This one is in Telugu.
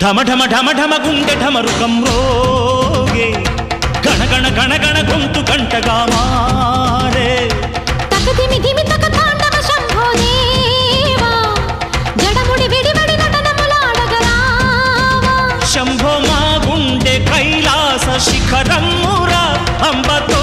ఢమ ఢమ ఢమ ఢమ గుండె ఢమరుకం రోగే గణ గణ గణ గణ గొంతు గంటగా మారే తకదిమి దిమి తక తాండవ శంభో దేవా జడముడి విడివడి నటనములాడగరావా శంభో మా గుండె కైలాస శిఖరమురా అంబతో